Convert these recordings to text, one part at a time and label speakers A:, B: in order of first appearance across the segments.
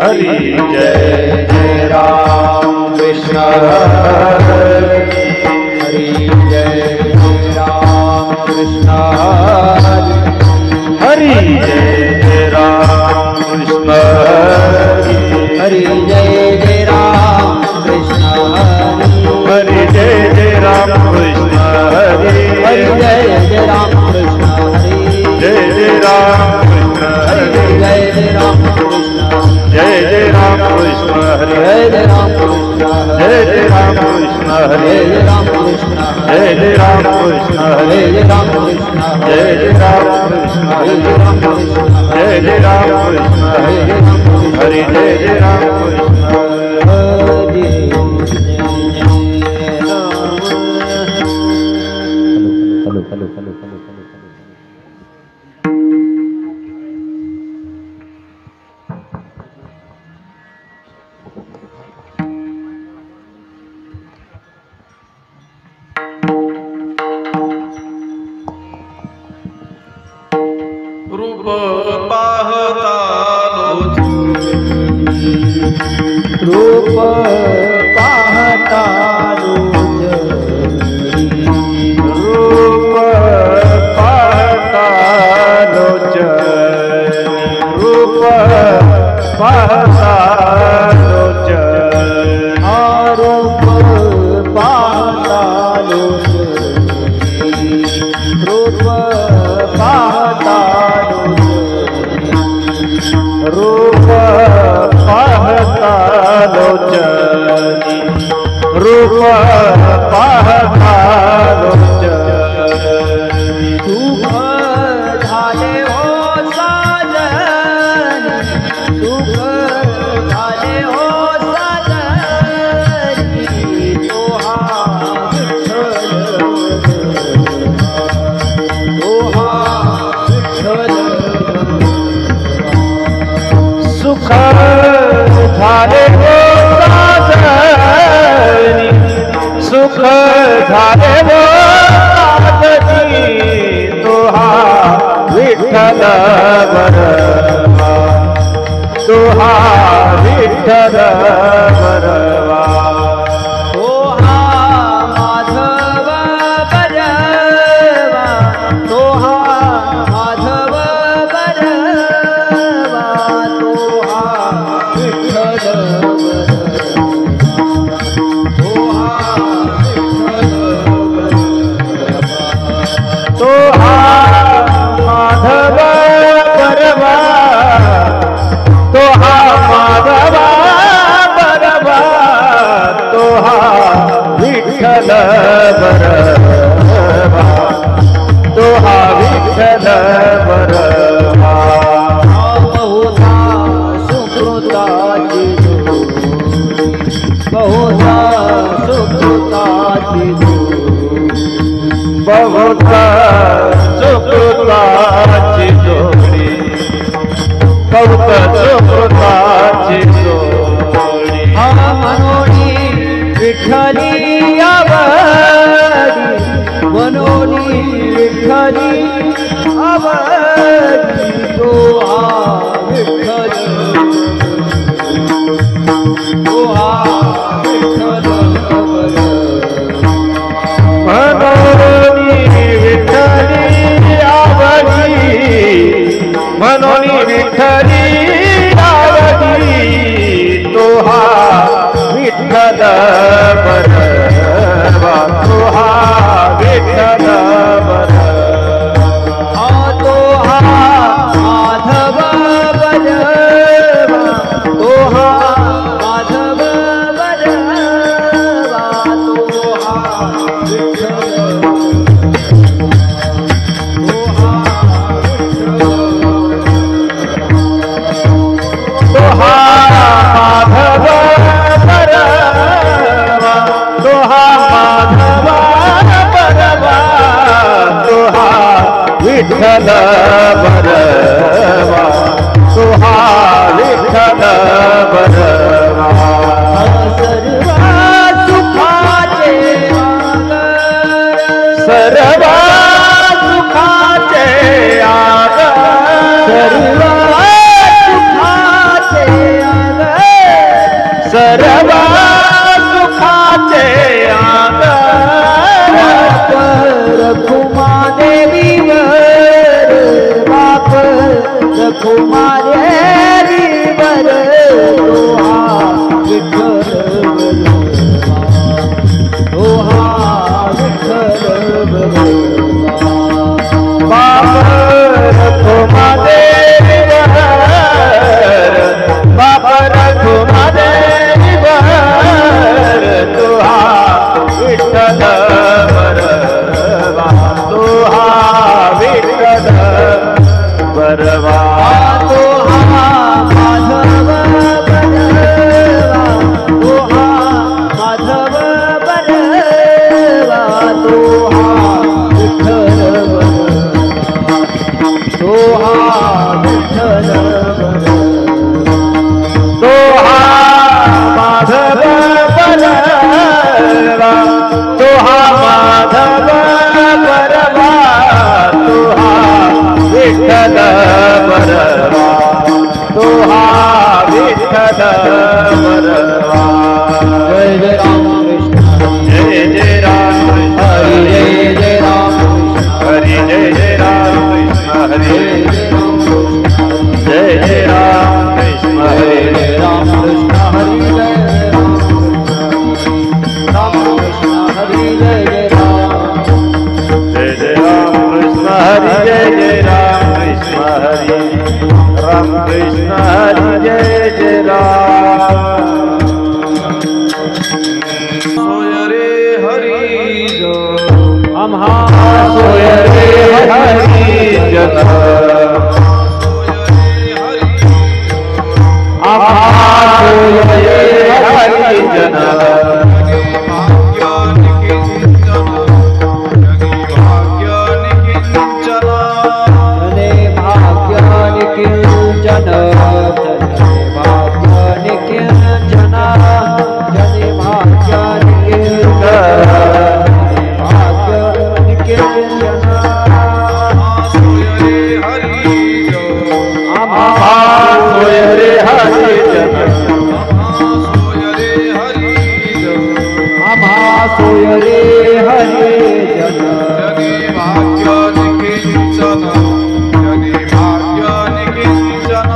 A: हरि जय जय राम कृष्ण हरि जय जय राम कृष्ण हरि जय जय राम कृष्ण हरि जय जय राम कृष्ण हरि जय जय राम कृष्ण हरि जय जय राम कृष्ण हरि जय जय राम कृष्ण हरि जय जय राम कृष्ण जय जय राम कृष्ण हरि जय जय राम कृष्ण जय जय राम कृष्ण हरि जय जय राम कृष्ण जय जय राम कृष्ण हरि जय जय राम कृष्ण जय जय राम कृष्ण जय जय राम कृष्ण जय जय राम कृष्ण हरि हरि जय जय राम कृष्ण
B: रूप पाहता
A: रूप पाहता रूप पाहता रूप पाहता रूप पाहता रूप पाहता रूप पाहता लोचनी रूप पाहता लोचनी सुख झाले हो साजनी सुख झाले हो साजनी तोहा सुख झाले हो साजनी सुख झाले हो साजनी तोहा विठ्ठल बरवा तोहा विठ्ठल बरवा तोहा माधव बरवा तोहा माधव बरवा तोहा विठ्ठल तोहा माधव बरवा तोहा माधव बरवा तोहा विठ्ठल बरवा तोहा विठ्ठल बरवा बहुधा सुकृताची बहुधा सुकृताची बहुधा सुकृताची जोडी बहुत सुकृताची जोडी मनोनी विठ्ठली आवडी मनोनी विठ्ठली आवडी तोहा विठ्ठल तोहा विठ्ठल मनोनी विठ्ठली आवडी मनोनी विठ्ठली आवडी तोहा विठ्ठल बरवा तोहा विठ्ठल बरवा तोहा माधव बरवा मारेरी बर तोहा विठ्ठल तोहा विठ्ठल बाबर तुमा देवी बाबर तुमा देवी तोहा विठ्ठल तोहा विठ्ठल बरवा तोहा माधव बरवा तोहा माधव बरवा तोहा विठ्ठल तोहा विठ्ठल तोहा माधव बरवा तोहा माधव बरवा तोहा विठ्ठल बरवा तोहा विठ्ठल बरवा जय जय राम कृष्ण जय जय राम हरि जय जय राम हरि जय जय राम कृष्ण हरि जय जय राम कृष्ण हरि जय राम कृष्ण हरि जय राम कृष्ण हरि जय जय राम जय जय राम कृष्ण हरि जय जय राम कृष्ण हरि राम कृष्ण हरि जय जय राम
B: सोय रे हरी जो
A: आम्हा सोय रे हरी जन आम्हा सोय रे हरी जन सोय रे हरे जन
B: जनी भाग्यानि किंचन जनी भाग्यानि किंचन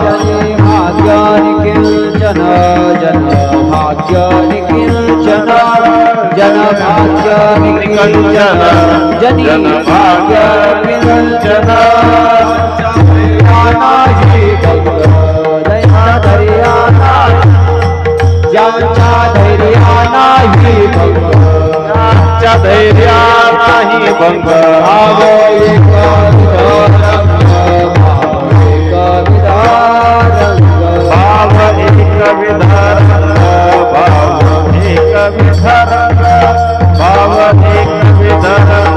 A: जनी भाग्यानि किंचन जन भाग्यानि किंचन जन भाग्यानि किंचन जनी भाग्यानि किंचन नाही दैत्य धैर्या ज्यांच्या धैर्या नाही भंग ज्यांच्या धैर्या नाही भंग भाव एक विधारंग भाव एक विधारंग भाव एक विधारंग भाव एक विधारंग भाव एक विधारंग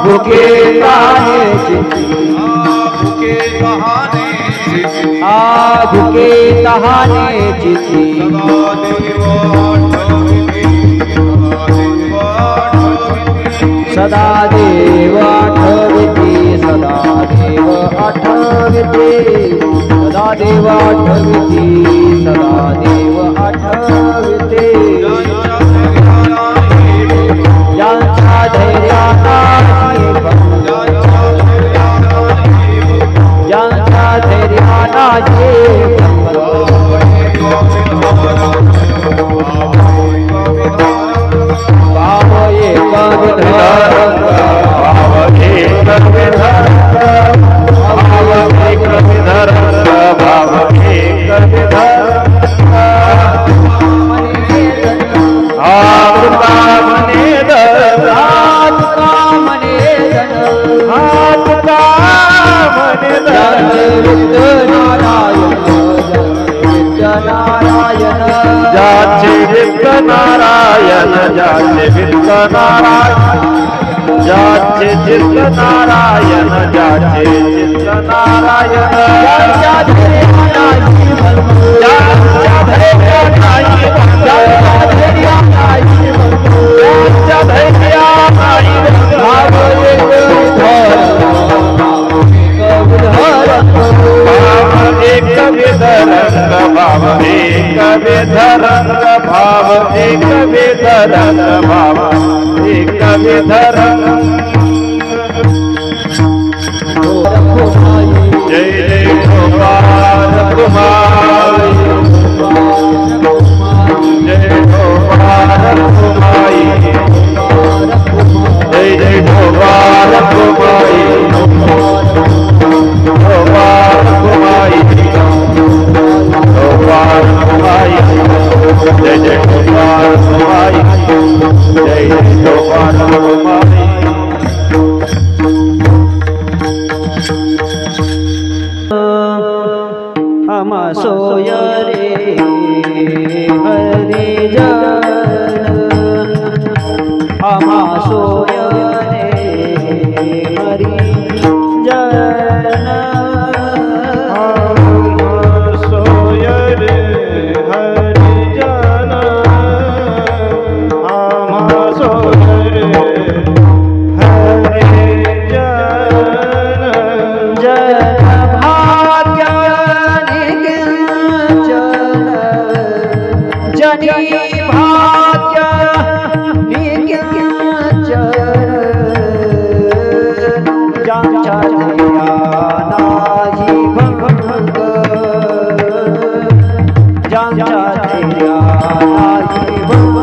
A: भुके ताने चिती भुके तहाने चिती सदा देव आठविते सदा देव आठविते सदा देव आठविते सदा देव आठविते ज्यांच्या धैर्या नाही भंग ज्यांच्या धैर्या नाही भंग भाव एक विधारंग भाव एक विधारंग भाव एक विधारंग भाव एक विधारंग आत्मा मने दन आत्मा मने दन आत्मा मने दन विद्य नारायण जाचे विद्य नारायण जाचे विद्य नारायण जाचे चित्त नारायण जाचे चित्त नारायण जाच्या धैर्या नाही भंग जाच्या धैर्या नाही भंग जाच्या धैर्या नाही भंग जाच्या धैर्या नाही भंग भाव एक विधारंग भाव एक विधारंग भाव एक विधारंग भाव एक विधारंग भाव एक
B: विधरंग जय जय गोपाल कुमारी जय गोपाल कुमारी जय जय गोपाल कुमारी गोपाल कुमारी गोपाल कुमारी जय जय गोपाल कुमारी जय जय गोपाल कुमारी
A: हम सोय रे हरि जन हम सोय रे हरि जन
B: सोय रे हरि जन हम सोय रे हरि जन
A: जन भाग्य जनी भाग्य नाही भंग नाही भंग